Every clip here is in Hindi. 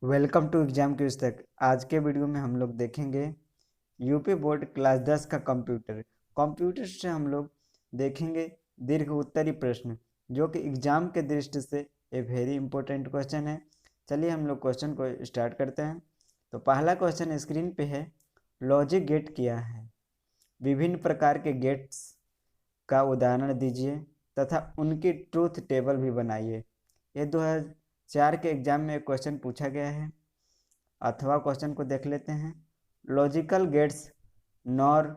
वेलकम टू एग्जाम क्यूज तक। आज के वीडियो में हम लोग देखेंगे यूपी बोर्ड क्लास 10 का कंप्यूटर। कंप्यूटर से हम लोग देखेंगे दीर्घ उत्तरी प्रश्न, जो कि एग्जाम के दृष्टि से ए वेरी इंपॉर्टेंट क्वेश्चन है। चलिए हम लोग क्वेश्चन को स्टार्ट करते हैं। तो पहला क्वेश्चन स्क्रीन पे है, लॉजिक गेट क्या है? विभिन्न प्रकार के गेट्स का उदाहरण दीजिए तथा उनकी ट्रूथ टेबल भी बनाइए। ये 2004 के एग्जाम में एक क्वेश्चन पूछा गया है। अथवा क्वेश्चन को देख लेते हैं। लॉजिकल गेट्स नॉर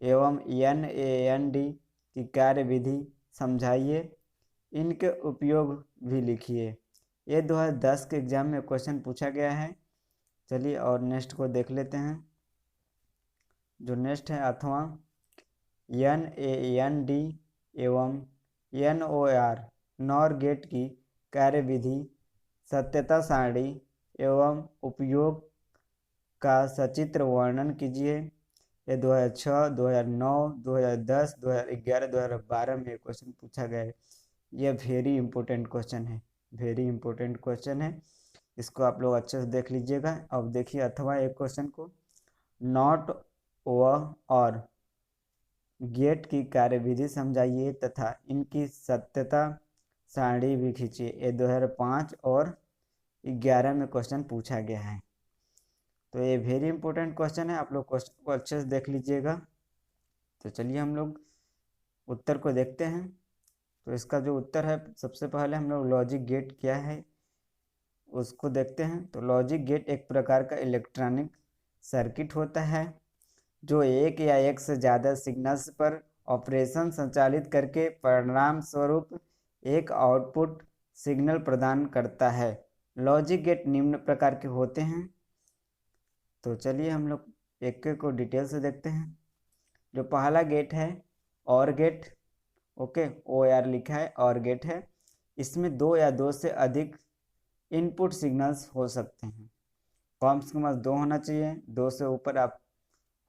एवं एन ए एन डी की कार्यविधि समझाइए, इनके उपयोग भी लिखिए। ये 2010 के एग्जाम में क्वेश्चन पूछा गया है। चलिए और नेक्स्ट को देख लेते हैं। जो नेक्स्ट है, अथवा एन ए एन डी एवं N O R NOR gate की कार्यविधि, सत्यता सारणी एवं उपयोग का सचित्र वर्णन कीजिए। ये 2006, 2009, 2010, 2011, 2012 में क्वेश्चन पूछा गया है। यह वेरी इंपॉर्टेंट क्वेश्चन है, वेरी इंपॉर्टेंट क्वेश्चन है। इसको आप लोग अच्छे से देख लीजिएगा। अब देखिए अथवा एक क्वेश्चन को, नॉट व और गेट की कार्यविधि समझाइए तथा इनकी सत्यता सारणी भी खींचिए। ये 2005 और 11 में क्वेश्चन पूछा गया है। तो ये वेरी इंपॉर्टेंट क्वेश्चन है, आप लोग क्वेश्चन को अच्छे से देख लीजिएगा। तो चलिए हम लोग उत्तर को देखते हैं। तो इसका जो उत्तर है, सबसे पहले हम लोग लॉजिक गेट क्या है उसको देखते हैं। तो लॉजिक गेट एक प्रकार का इलेक्ट्रॉनिक सर्किट होता है जो एक या एक से ज़्यादा सिग्नल्स पर ऑपरेशन संचालित करके परिणाम स्वरूप एक आउटपुट सिग्नल प्रदान करता है। लॉजिक गेट निम्न प्रकार के होते हैं। तो चलिए हम लोग एक एक को डिटेल से देखते हैं। जो पहला गेट है, और गेट, ओके, ओ आर लिखा है, और गेट है। इसमें दो या दो से अधिक इनपुट सिग्नल्स हो सकते हैं। कम से कम दो होना चाहिए, दो से ऊपर आप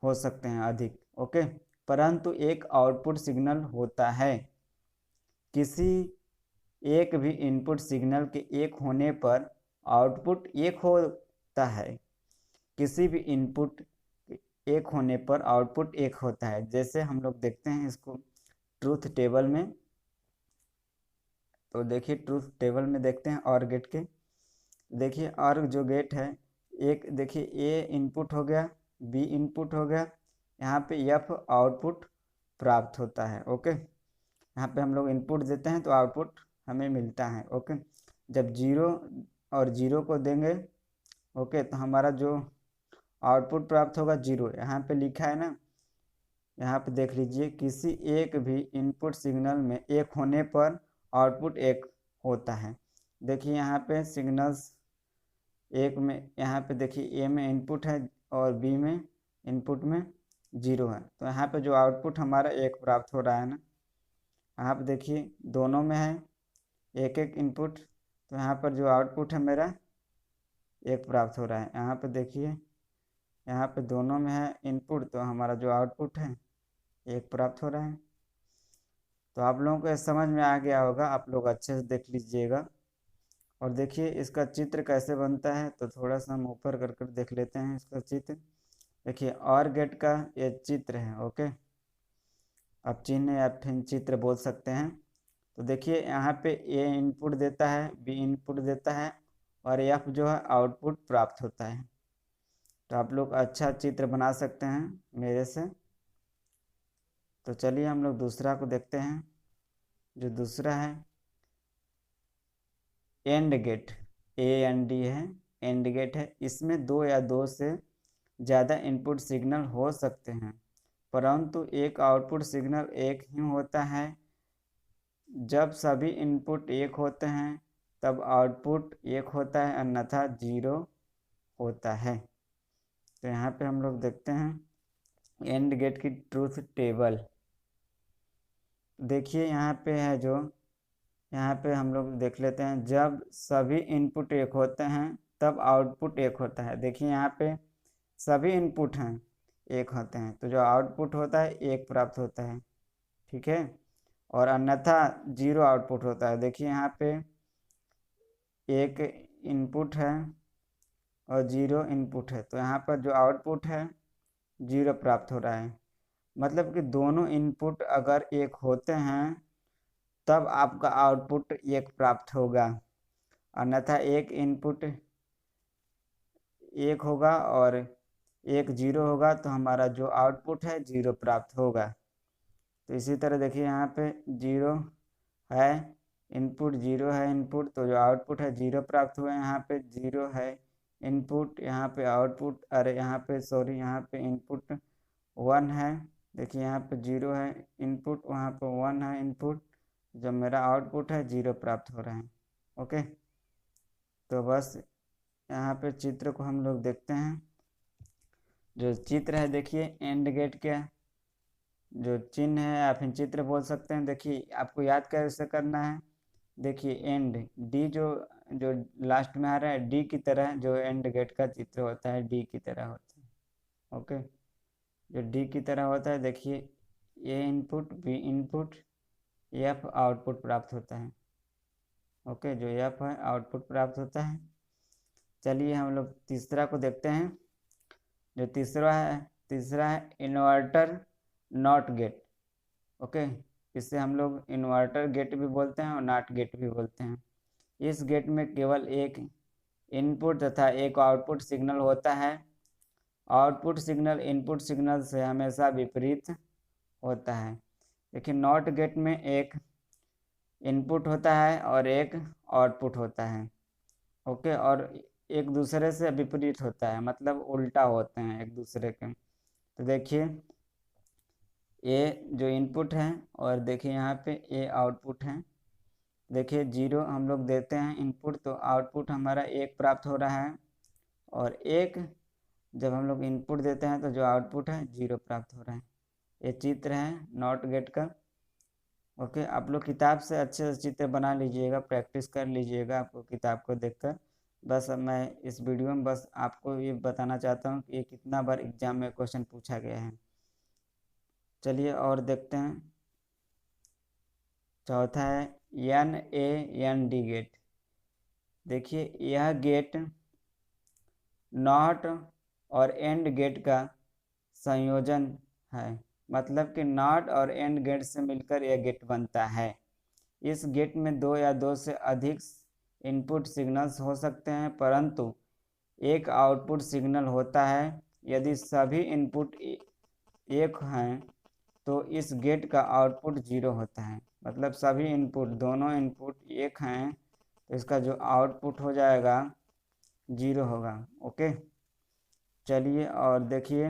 हो सकते हैं अधिक, ओके। परंतु एक आउटपुट सिग्नल होता है। किसी एक भी इनपुट सिग्नल के एक होने पर आउटपुट एक होता है। किसी भी इनपुट एक होने पर आउटपुट एक होता है। जैसे हम लोग देखते हैं इसको ट्रूथ टेबल में। तो देखिए ट्रूथ टेबल में देखते हैं और गेट के। देखिए और जो गेट है, एक देखिए ए इनपुट हो गया, बी इनपुट हो गया, यहाँ पे एफ आउटपुट प्राप्त होता है, ओके। यहाँ पे हम लोग इनपुट देते हैं तो आउटपुट हमें मिलता है, ओके। जब जीरो और जीरो को देंगे, ओके, तो हमारा जो आउटपुट प्राप्त होगा जीरो। यहाँ पे लिखा है ना, यहाँ पे देख लीजिए, किसी एक भी इनपुट सिग्नल में एक होने पर आउटपुट एक होता है। देखिए यहाँ पे सिग्नल्स एक में, यहाँ पे देखिए ए में इनपुट है और बी में इनपुट में जीरो है। तो यहाँ पे जो आउटपुट हमारा एक प्राप्त हो रहा है ना, यहाँ पे देखिए दोनों में है एक एक इनपुट। तो यहाँ पर जो आउटपुट है मेरा एक प्राप्त हो रहा है। यहाँ पे देखिए, यहाँ पे दोनों में है इनपुट, तो हमारा जो आउटपुट है एक प्राप्त हो रहा है। तो आप लोगों को ये समझ में आ गया होगा, आप लोग अच्छे से देख लीजिएगा। और देखिए इसका चित्र कैसे बनता है, तो थोड़ा सा हम ऊपर कर कर देख लेते हैं इसका चित्र। देखिए और गेट का ये चित्र है, ओके। आप चिन्ह या फिर चित्र बोल सकते हैं। तो देखिए यहाँ पे ए इनपुट देता है, बी इनपुट देता है, और एफ जो है आउटपुट प्राप्त होता है। तो आप लोग अच्छा चित्र बना सकते हैं मेरे से। तो चलिए हम लोग दूसरा को देखते हैं। जो दूसरा है, AND gate, A N D है, एंड गेट है। इसमें दो या दो से ज़्यादा इनपुट सिग्नल हो सकते हैं, परंतु एक आउटपुट सिग्नल एक ही होता है। जब सभी इनपुट एक होते हैं तब आउटपुट एक होता है, अन्यथा जीरो होता है। तो यहाँ पे हम लोग देखते हैं एंड गेट की ट्रूथ टेबल। देखिए यहाँ पे है जो, यहाँ पे हम लोग देख लेते हैं, जब सभी इनपुट एक होते हैं तब आउटपुट एक होता है। देखिए यहाँ पे सभी इनपुट हैं एक होते हैं, तो जो आउटपुट होता है एक प्राप्त होता है, ठीक है। और अन्यथा जीरो आउटपुट होता है। देखिए यहाँ पे एक इनपुट है और 0 इनपुट है, तो यहाँ पर जो आउटपुट है 0 प्राप्त हो रहा है। मतलब कि दोनों इनपुट अगर एक होते हैं तब आपका आउटपुट एक प्राप्त होगा, अन्यथा एक इनपुट एक होगा और एक 0 होगा तो हमारा जो आउटपुट है 0 प्राप्त होगा। तो इसी तरह देखिए यहाँ पे 0 है इनपुट, 0 है इनपुट, तो जो आउटपुट है 0 प्राप्त हुआ है। यहाँ पे 0 है इनपुट, यहाँ पे आउटपुट, अरे यहाँ पे सॉरी, यहाँ पे इनपुट 1 है। देखिए यहाँ पे 0 है इनपुट, वहाँ पे 1 है इनपुट, जब मेरा आउटपुट है 0 प्राप्त हो रहा है। ओके, तो बस यहाँ पे चित्र को हम लोग देखते हैं। जो चित्र है देखिए एंड गेट के जो चिन्ह है या फिर चित्र बोल सकते हैं। देखिए आपको याद कैसे करना है, देखिए एंड डी जो जो लास्ट में आ रहा है डी की तरह, जो एंड गेट का चित्र होता है डी की तरह होता है। ओके, जो डी की तरह होता है, देखिए A input, B input, F output प्राप्त होता है। ओके, जो एफ है आउटपुट प्राप्त होता है। चलिए हम लोग तीसरा को देखते हैं। जो तीसरा है इन्वर्टर नॉट गेट। ओके, इसे हम लोग इन्वर्टर गेट भी बोलते हैं और नॉट गेट भी बोलते हैं। इस गेट में केवल एक इनपुट तथा एक आउटपुट सिग्नल होता है। आउटपुट सिग्नल इनपुट सिग्नल से हमेशा विपरीत होता है। देखिए नॉट गेट में एक इनपुट होता है और एक आउटपुट होता है। ओके, और एक दूसरे से विपरीत होता है, मतलब उल्टा होते हैं एक दूसरे के। तो देखिए ए जो इनपुट है और देखिए यहाँ पे ए आउटपुट है। देखिए 0 हम लोग देते हैं इनपुट तो आउटपुट हमारा 1 प्राप्त हो रहा है, और 1 जब हम लोग इनपुट देते हैं तो जो आउटपुट है 0 प्राप्त हो रहा है। ये चित्र है नॉट गेट का। ओके, आप लोग किताब से अच्छे से चित्र बना लीजिएगा, प्रैक्टिस कर लीजिएगा आपको किताब को देखकर। बस अब मैं इस वीडियो में बस आपको ये बताना चाहता हूँ कि ये कितना बार एग्जाम में क्वेश्चन पूछा गया है। चलिए और देखते हैं। चौथा है N A N D gate. देखिए यह गेट नॉट और एंड गेट का संयोजन है, मतलब कि नॉट और एंड गेट से मिलकर यह गेट बनता है। इस गेट में 2 या 2 से अधिक इनपुट सिग्नल्स हो सकते हैं, परंतु एक आउटपुट सिग्नल होता है। यदि सभी इनपुट एक हैं तो इस गेट का आउटपुट 0 होता है। मतलब सभी इनपुट, दोनों इनपुट एक हैं तो इसका जो आउटपुट हो जाएगा 0 होगा। ओके, चलिए और देखिए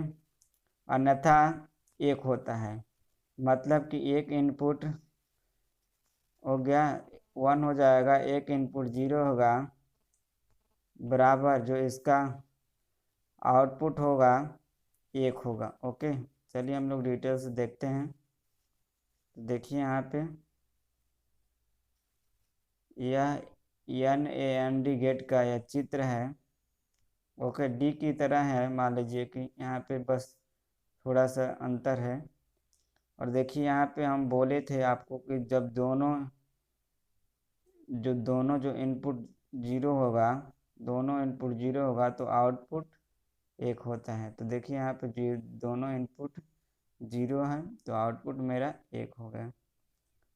अन्यथा 1 होता है, मतलब कि एक इनपुट हो गया 1 हो जाएगा, एक इनपुट 0 होगा, बराबर जो इसका आउटपुट होगा 1 होगा। ओके, चलिए हम लोग डिटेल से देखते हैं। तो देखिए यहाँ पे यह N A N D gate का यह चित्र है। ओके, डी की तरह है, मान लीजिए कि यहाँ पे बस थोड़ा सा अंतर है। और देखिए यहाँ पे हम बोले थे आपको कि जब दोनों जो इनपुट 0 होगा, दोनों इनपुट 0 होगा तो आउटपुट 1 होता है। तो देखिए यहाँ पे दोनों इनपुट 0 है तो आउटपुट मेरा 1 हो गया।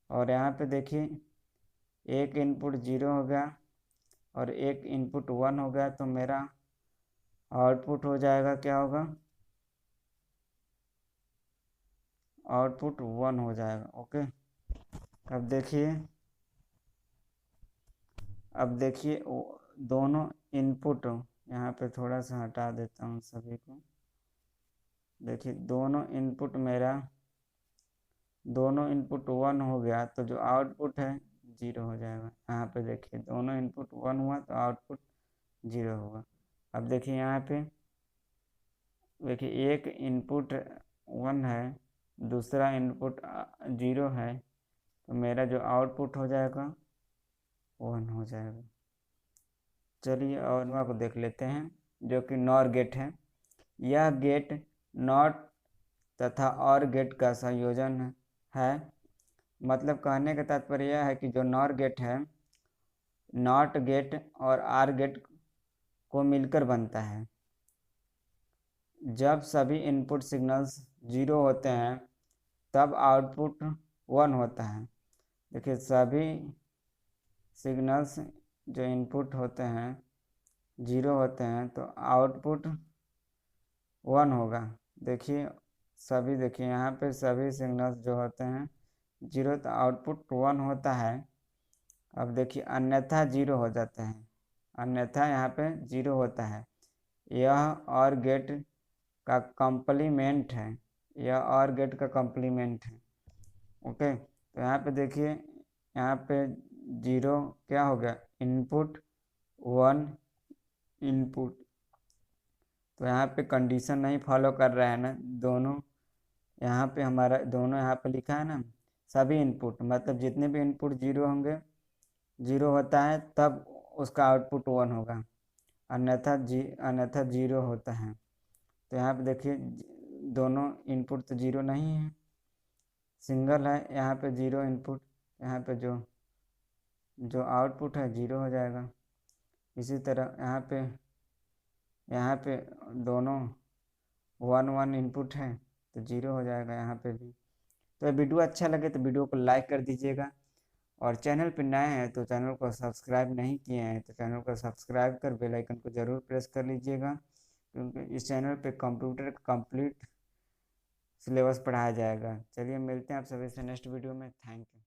और यहाँ पे देखिए एक इनपुट 0 हो गया और एक इनपुट 1 हो गया, तो मेरा आउटपुट हो जाएगा, क्या होगा, आउटपुट 1 हो जाएगा। ओके, अब देखिए दोनों इनपुट, यहाँ पे थोड़ा सा हटा देता हूँ सभी को। देखिए दोनों इनपुट 1 हो गया तो जो आउटपुट है 0 हो जाएगा। यहाँ पे देखिए दोनों इनपुट 1 हुआ तो आउटपुट 0 होगा। अब देखिए यहाँ पे देखिए एक इनपुट 1 है, दूसरा इनपुट 0 है, तो मेरा जो आउटपुट हो जाएगा 1 हो जाएगा। चलिए और नॉट को देख लेते हैं, जो कि नॉर गेट है। यह गेट नॉट तथा और गेट का संयोजन है। मतलब कहने का तात्पर्य यह है कि जो नॉर गेट है, नॉट गेट और आर गेट को मिलकर बनता है। जब सभी इनपुट सिग्नल्स 0 होते हैं तब आउटपुट 1 होता है। देखिए सभी सिग्नल्स जो इनपुट होते हैं 0 होते हैं तो आउटपुट 1 होगा। देखिए देखिए यहाँ पे सभी सिग्नल्स जो होते हैं 0 तो आउटपुट 1 होता है। अब देखिए अन्यथा 0 हो जाता है, अन्यथा यहाँ पे 0 होता है। यह और गेट का कॉम्प्लीमेंट है, यह और गेट का कॉम्प्लीमेंट है। ओके, तो यहाँ पे देखिए यहाँ पे 0 क्या हो गया, इनपुट 1 इनपुट। तो यहाँ पे कंडीशन नहीं फॉलो कर रहा है ना, दोनों यहाँ पे हमारा दोनों यहाँ पे लिखा है ना सभी इनपुट, मतलब जितने भी इनपुट 0 होंगे 0 होता है तब उसका आउटपुट 1 होगा, अन्यथा 0 होता है। तो यहाँ पे देखिए दोनों इनपुट तो 0 नहीं है, सिंगल है, यहाँ पे 0 इनपुट, यहाँ पे जो जो आउटपुट है 0 हो जाएगा। इसी तरह यहाँ पे दोनों 1 1 इनपुट है तो 0 हो जाएगा यहाँ पे भी। तो वीडियो अच्छा लगे तो वीडियो को लाइक कर दीजिएगा, और चैनल पर नए हैं तो चैनल को सब्सक्राइब नहीं किए हैं तो चैनल को सब्सक्राइब कर बेल आइकन को ज़रूर प्रेस कर लीजिएगा, क्योंकि इस चैनल पे कंप्यूटर कंप्लीट सिलेबस पढ़ाया जाएगा। चलिए मिलते हैं आप सभी से नेक्स्ट वीडियो में। Thank you.